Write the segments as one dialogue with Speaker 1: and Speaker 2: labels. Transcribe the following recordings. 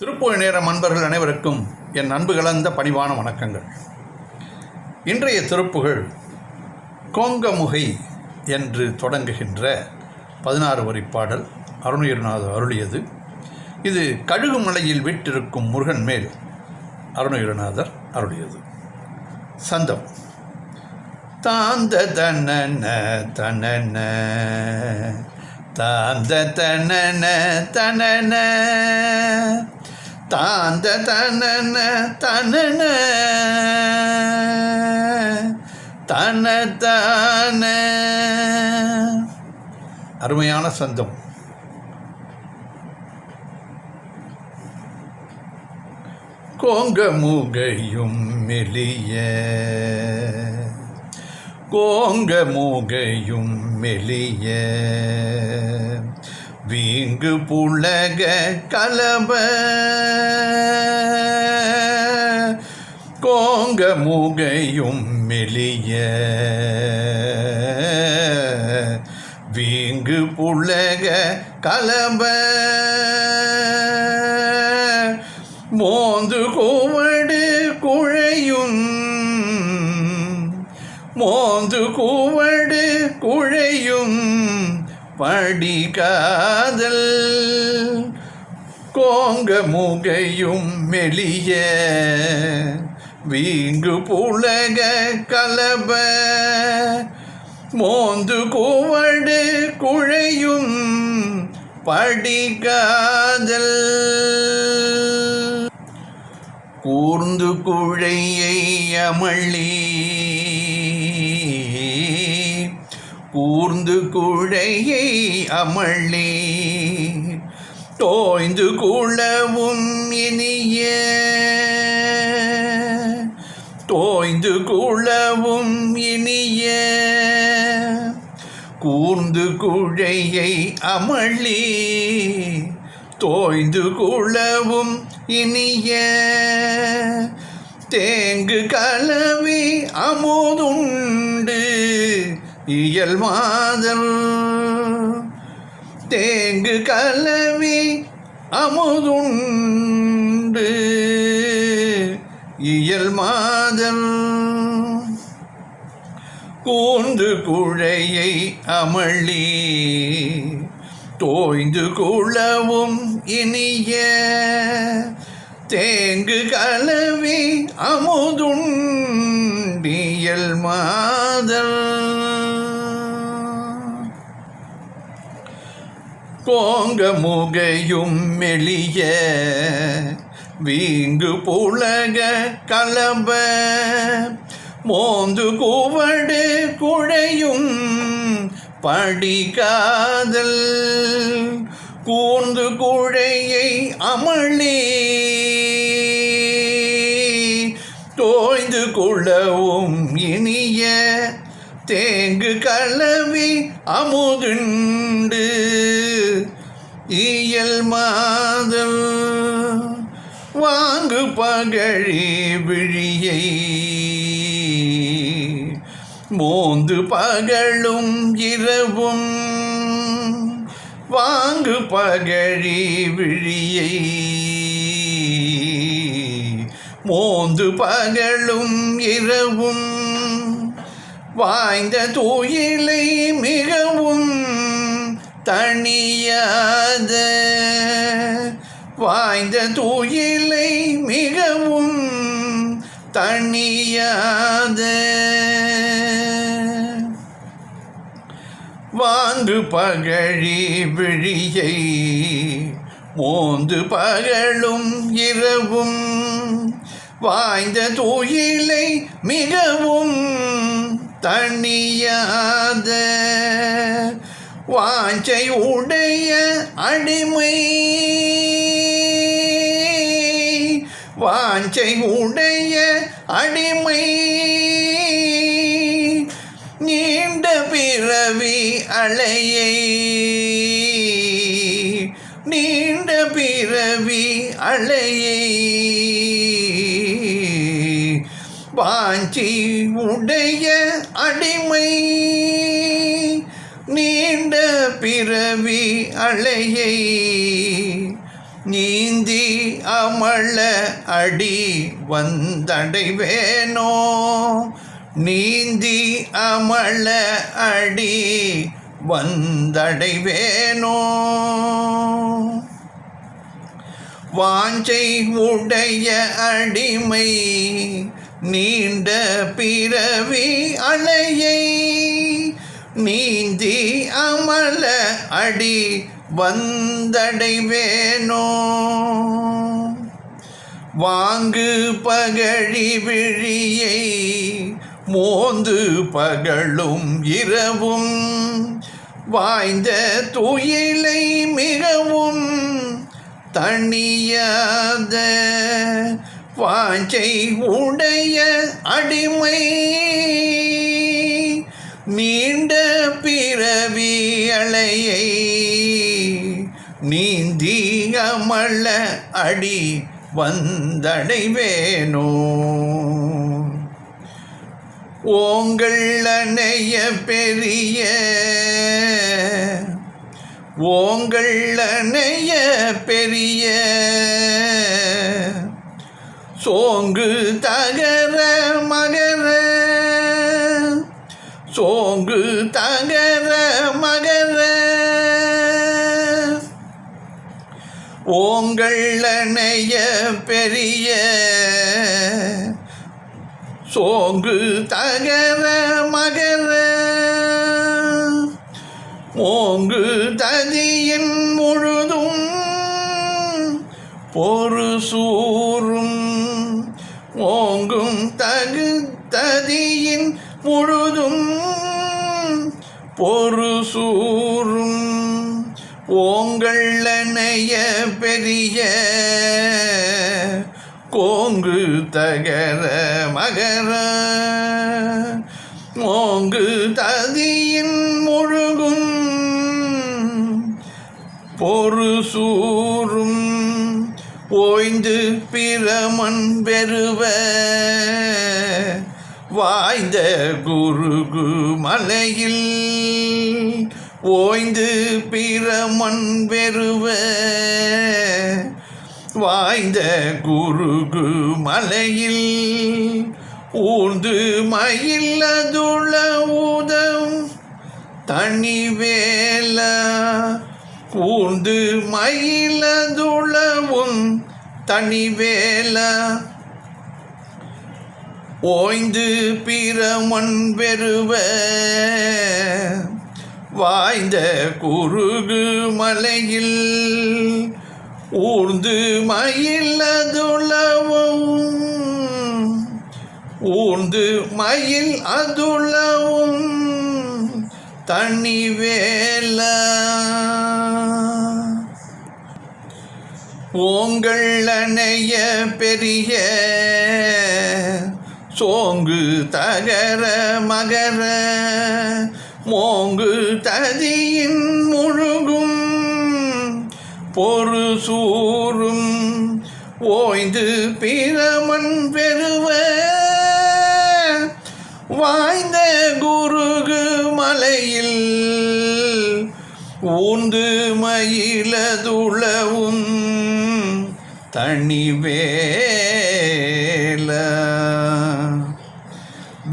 Speaker 1: திருப்புகழ் நேர அன்பர்கள் அனைவருக்கும் என் அன்பு கலந்த பணிவான வணக்கங்கள். இன்றைய திருப்புகழ் கோங்கமுகை என்று தொடங்குகின்ற 16 வரி பாடல் அருணகிரிநாதர் அருளியது. இது கழுகுமலையில் வீற்றிருக்கும் முருகன் மேல் அருணகிரிநாதர் அருளியது. சந்தம் தாந்த தனன தனன தாந்த தனன தனன தாந்த தனன தனன தனதான. அருமையான சந்தம். கோங்கமுகையும் மெலிய கோங்கமுகையும் மெலிய வீங்கு புலக கலப கோங்கமுகையும் மெலிய வீங்கு புலக கலப மோந்து கூவடு குழையும் மோந்து கூவடு குழையும் படிகாதல் கோங்கமுகையும் மெலிய வீங்கு புலக கலப மோந்து கூவடு குழையும் படிகாதல் கூர்ந்து குழையை அமளி கூர்ந்து குழையை அமளி தோய்ந்து குளவும் இனிய தோய்ந்து குளவும் இனிய கூர்ந்து குழையை அமளி தோய்ந்து குளவும் இனிய தேங்கு கலவி அமுதுண்டு இயல் மாதல் தேங்கு கலவி அமுதுண்டு இயல் மாதல் கூர்ந்து குழையை அமளி தோய்ந்து குளவும் இனிய தேங்கு கலவி அமுதுண்டியல் மாதல் கோங்கமுகையும் மெலிய வீங்கு புலக கலப மோந்து கூவடு குழையும் படிகாதல் கூர்ந்து குழையை அமளி தோய்ந்து குளவும் இனிய தேங்கு கலவி அமுதுண்டு இயல் மாதல் வாங்கு பகழி விழியை மோந்து பகலும் இரவும் வாங்கு பகழி விழியை மோந்து பகலும் இரவும் வாய்ந்த தூயிலை மிகவும் தணியாத வாய்ந்த தூயிலை மிகவும் தணியாத வாங்கு பகழி விழியை மோந்து பகலும் இரவும் வாய்ந்த தூயிலை மிகவும் தணியாத வாஞ்சை உடைய அடிமை வாஞ்சை உடைய அடிமை நீண்ட பிறவி அலையை நீண்ட பிறவி அலையை வாஞ்சி உடைய அடிமை நீண்ட பிறவி அலையை நீந்தி அமள அடி வந்தடைவேனோ நீந்தி அமள அடி வந்தடைவேனோ வாஞ்சை உடைய அடிமை நீண்ட பிறவி அலையை நீந்தி அமல அடி வந்தடைவேனோ வாங்கு பகழி விழியை மோந்து பகலும் இரவும் வாய்ந்த துயிலை மிகவும் தணியாத வாஞ்சை உடைய அடிமை நீண்ட பிறவி அலையை நீந்தி அமள அடி வந்தடைவேனோ ஓங்கள் அணைய பெரிய ஓங்கள் அணைய பெரிய சோங்கு தகர மகர சோங்கு தகர மகர ஓங்கள் அணைய பெரிய சோங்கு தகர மகர ஓங்கு ததியின் முழுதும் பொறு சூரும் ஓங்கும் தகு ததியின் முழுதும் பொறு சூரும் ஓங்கள் அணைய பெரிய கோங்கு தகர மகர ஓங்கு ததியின் முழுகும் பொறு சூரும் ஓய்ந்து பிரமன் பெறுவ வாய்ந்த குருகு மலையில் ஓய்ந்து பிரமன் பெறுவ வாய்ந்த குருகு மலையில் ஊர்ந்து மயில் அதுள ஊதம் தனிவேல ஊர்ந்து மயில் அதுளவும் தனிவேல ஓய்ந்து பிரமன் பெறுவ வாய்ந்த குருகு மலையில் ஊர்ந்து மயில் அதுளவும் ஊர்ந்து மயில் அதுளவும் தனிவேல ஓங்கள் அணைய பெரிய சோங்கு தகர மகர மோங்கு ததியின் முழுகும் பொறு சூரும் ஓய்ந்து பிரமன் பெறுவ வாய்ந்த குருகு மலையில் ஊர்ந்து மயிலதுளவும் தனிவேல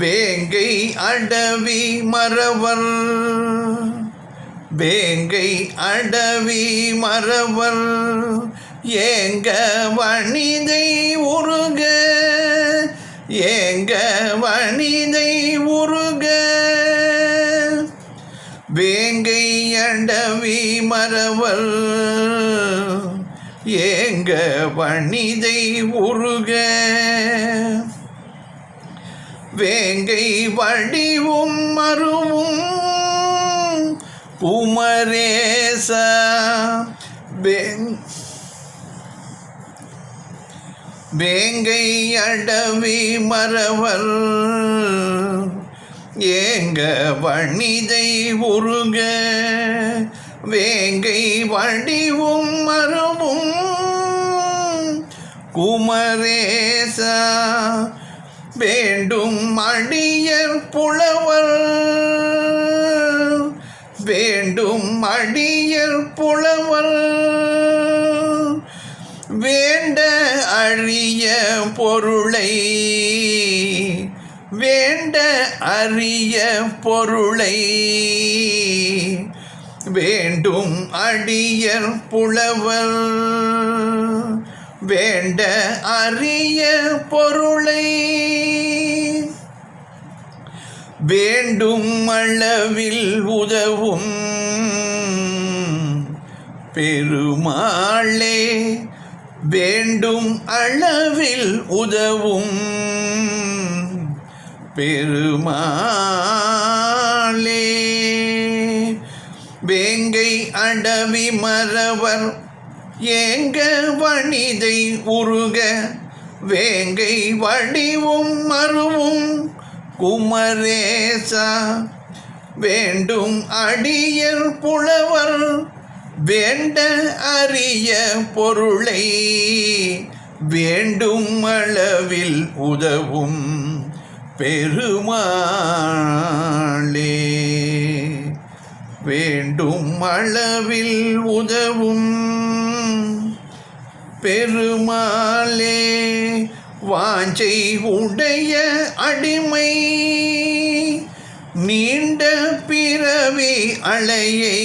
Speaker 1: வேங்கை அடவி மறவர் வேங்கை அடவி மறவர் ஏங்க வனிதை உருக ஏங்க வனிதை உருக வேங்கை அடவி மறவர் ஏங்க வனிதை உருக வேங்கை வடிவும் மருவும் குமரேச வேங்கை அடவி மறவர் ஏங்க வனிதை உருக வேங்கை வடிவும் மருவும் குமரேச வேண்டும் அடியர் புலவர் வேண்டும் அடியர் புலவர் வேண்ட அரிய பொருளை வேண்ட அரிய பொருளை வேண்டும் அடியர் புலவர் வேண்ட அரிய பொருளை வேண்டும் அளவில் உதவும் பெருமாளே வேண்டும் அளவில் உதவும் பெருமாளே வேங்கை அடவி மறவர் ஏங்க வனிதை உருக வேங்கை வடிவும் மருவும் குமரேசா வேண்டும் அடியர் புலவர் வேண்ட அரிய பொருளை வேண்டும் அளவில் உதவும் பெருமாளே வேண்டும் அளவில் உதவும் பெருமாளே வாஞ்சை உடைய அடிமை நீண்ட பிறவி அலையை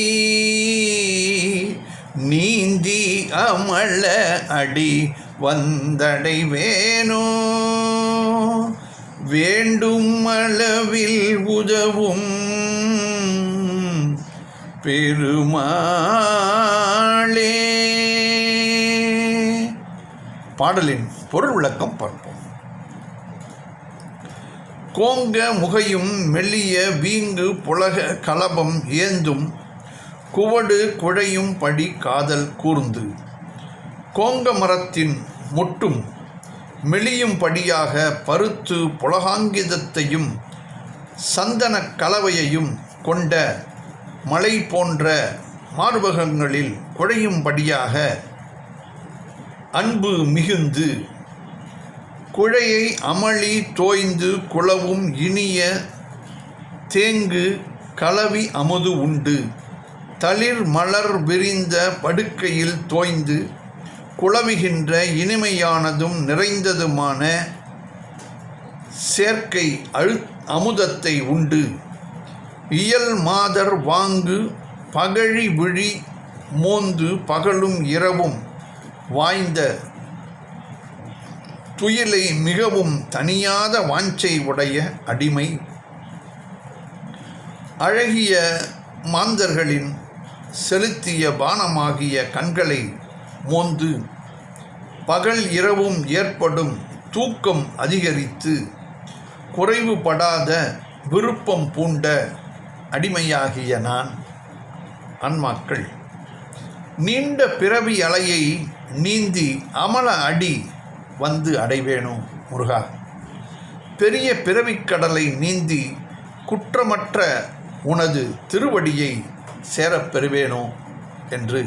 Speaker 1: நீந்தி அமள அடி வந்தடைவேனோ வேண்டும் அளவில் உதவும் பெருமாளே. பாடலின் பொருள் விளக்கம் பார்ப்போம். கோங்க முகையும் மெல்லிய வீங்கு புலக கலபம் ஏந்தும் குவடு குழையும் படி காதல் கூர்ந்து கோங்க மரத்தின் முட்டும் மெலியும் படியாக பருத்து புலகாங்கிதத்தையும் சந்தன கலவையையும் கொண்ட மலை போன்ற மார்பகங்களில் குழையும்படியாக அன்பு மிகுந்து குழையை அமளி தோய்ந்து குளவும் இனிய தேங்கு கலவி அமுது உண்டு தளிர் மலர் விரிந்த படுக்கையில் தோய்ந்து குளவுகின்ற இனிமையானதும் நிறைந்ததுமான சேர்க்கை அமுதத்தை உண்டு இயல் மாதர் வாங்கு பகழி விழி மோந்து பகலும் இரவும் வாய்ந்த துயிலை மிகவும் தனியாத வாஞ்சை உடைய அடிமை அழகிய மாந்தர்களின் செலுத்திய பானமாகிய கண்களை மோந்து பகல் இரவும் ஏற்படும் தூக்கம் அதிகரித்து குறைவுபடாத விருப்பம் பூண்ட அடிமையாகிய நான் ஆன்மாக்கள் நீண்ட பிறவி அலையை நீந்தி அமல அடி வந்து அடைவேனோ முருகா பெரிய பிறவிக்கடலை நீந்தி குற்றமற்ற உனது திருவடியை சேரப் பெறுவேனோ என்று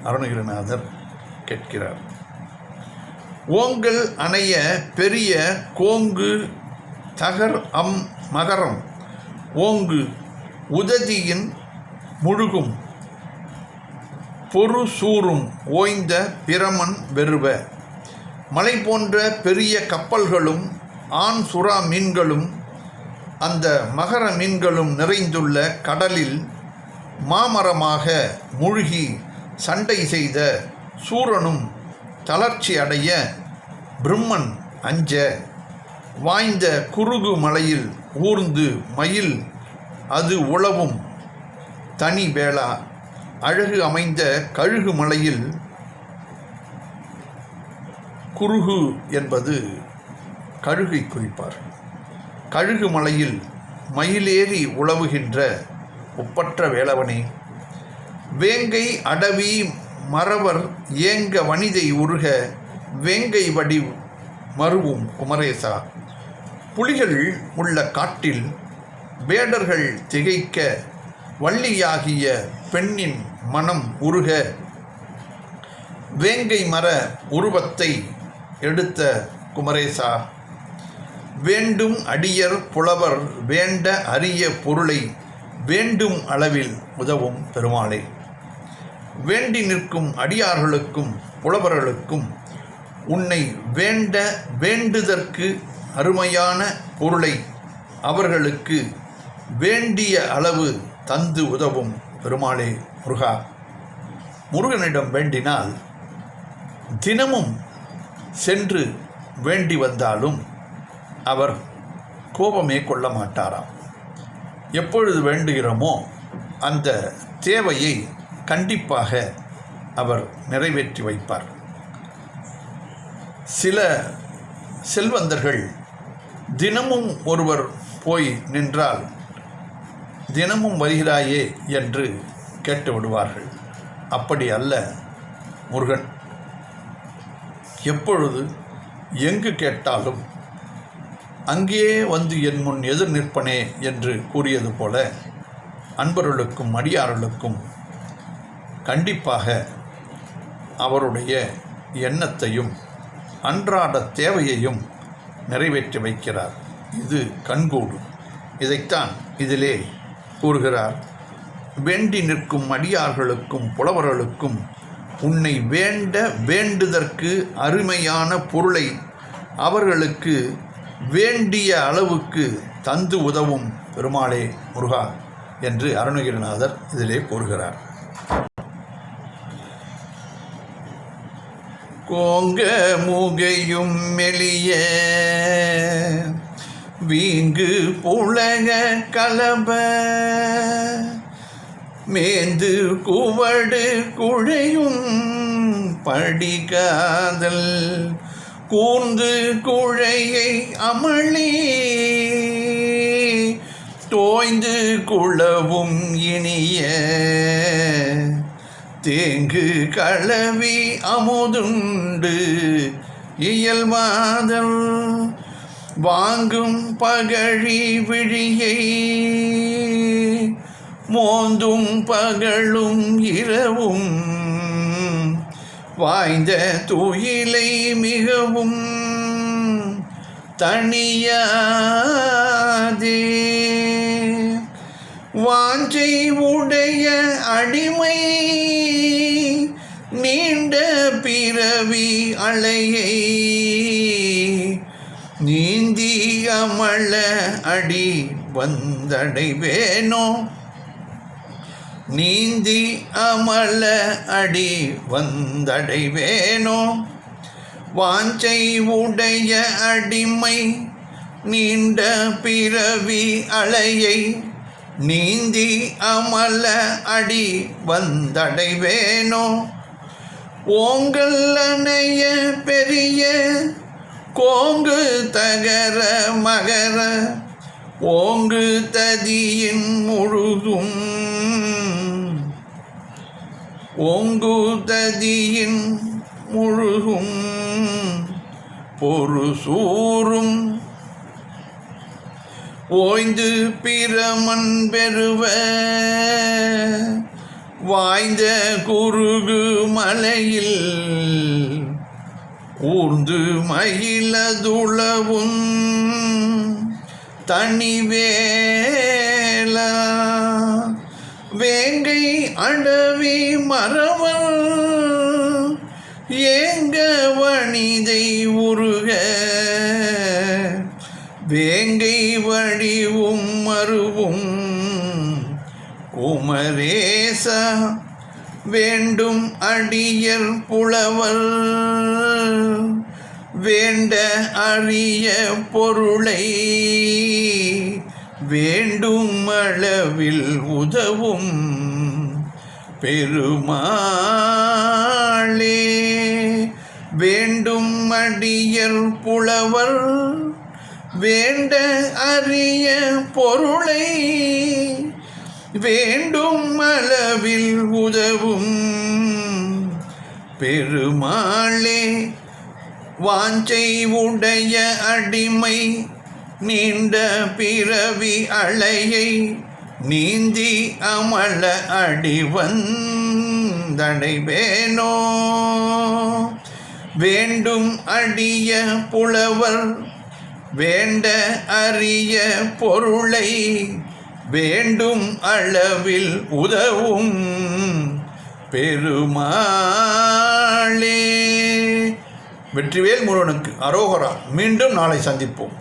Speaker 1: அருணகிரிநாதர் கேட்கிறார். ஓங்கல் அணைய பெரிய கோங்கு தகர் மகரம் ஓங்கு உததியின் முழுகும் பொறு சூறும் ஓய்ந்த பிரமன் வெறுவ மலை போன்ற பெரிய கப்பல்களும் ஆண் சுறா மீன்களும் அந்த மகர மீன்களும் நிறைந்துள்ள கடலில் மாமரமாக மூழ்கி சண்டை செய்த சூரனும் தளர்ச்சி அடைய பிரம்மன் அஞ்ச வாய்ந்த குருகு மலையில் ஊர்ந்து மயில் அது உழவும் தனி வேளா அழகு அமைந்த கழுகு மலையில் குருகு என்பது கழுகை குறிப்பார். கழுகு மலையில் மயிலேறி உழவுகின்ற ஒப்பற்ற வேளவனே வேங்கை அடவி மறவர் ஏங்க வனிதை உருக வேங்கை வடி மருவும் குமரேசா புலிகள் உள்ள காட்டில் வேடர்கள் திகைக்க வள்ளியாகிய பெண்ணின் மனம் உருக வேங்கை மர உருவத்தை எடுத்த குமரேசா வேண்டும் அடியர் புலவர் வேண்ட அரிய பொருளை வேண்டும் அளவில் உதவும் பெருமாளே வேண்டி நிற்கும் அடியார்களுக்கும் புலவர்களுக்கும் உன்னை வேண்டுதற்கு அருமையான பொருளை அவர்களுக்கு வேண்டிய அளவு தந்து உதவும் பெருமாளே முருகா. முருகனிடம் வேண்டினால் தினமும் சென்று வேண்டி வந்தாலும் அவர் கோபமே கொள்ள மாட்டாராம். எப்பொழுது வேண்டுகிறோமோ அந்த தேவையை கண்டிப்பாக அவர் நிறைவேற்றி வைப்பார். சில செல்வந்தர்கள் தினமும் ஒருவர் போய் நின்றால் தினமும் வருகிறாயே என்று கேட்டு விடுவார்கள். அப்படி அல்ல முருகன். எப்பொழுது எங்கு கேட்டாலும் அங்கே வந்து என் முன் எதிர் நிற்பனே என்று கூறியது போல அன்பர்களுக்கும் அடியார்களுக்கும் கண்டிப்பாக அவருடைய எண்ணத்தையும் அன்றாட தேவையையும் நிறைவேற்றி வைக்கிறார். இது கண்கூடு. இதைத்தான் இதிலே கூறுகிறார். வேண்டி நிற்கும் அடியார்களுக்கும் புலவர்களுக்கும் உன்னை வேண்டுதற்கு அருமையான பொருளை அவர்களுக்கு வேண்டிய அளவுக்கு தந்து உதவும் பெருமாளே முருகா என்று அருணகிரிநாதர் இதிலே கூறுகிறார். கோங்க முகையும் மெலிய வீங்கு புலக கலப மேந்து குவடு குழையும் படிகாதல் கூர்ந்து குழையை அமளி தோய்ந்து குளவும் இனிய தேங்கு களவி அமுதுண்டு இயல்மாதல் வாங்கும் பகழி விழியை மோந்தும் பகலும் இரவும் வாய்ந்த துயிலை மிகவும் தனியாதே வாஞ்சை உடைய அடிமை நீண்ட பிறவி அலையை நீந்தி அமள அடி வந்தடைவேனோ நீந்தி அமள அடி வந்தடைவேனோ வாஞ்சை உடைய அடிமை நீண்ட பிறவி அலையை நீந்தி அமல அடி வந்தடைவேனோ ஓங்கல் அணைய பெரிய கோங்கு தகர மகர ஓங்கு ததியின் முழுதும் ஓங்கு ததியின் முழுகும் பொறு சூறும் ஓய்ந்து பிரமன் பெறுவ வாய்ந்த குறுகு மலையில் ஊர்ந்து மயிலதுளவும் தனிவேலா வேங்கை அடவி மரவன் ஏங்க வனிதை உருக வேங்கை வடிவும் மருவும் குமரேச வேண்டும் அடியர் புலவர் வேண்ட அரிய பொருளை வேண்டும் அளவில் உதவும் பெருமாளே வேண்டும் அடியர் புலவர் வேண்ட அரிய பொருளை வேண்டும் அளவில் உதவும் பெருமாளே வாஞ்சை உடைய அடிமை நீண்ட பிறவி அலையை நீந்தி அமல அடி வந்தடைவேனோ வேண்டும் அடிய புலவர் வேண்ட அரிய பொருளை வேண்டும் அளவில் உதவும் பெருமாளே வெற்றிவேல் முருகனுக்கு அரோகரா. மீண்டும் நாளை சந்திப்போம்.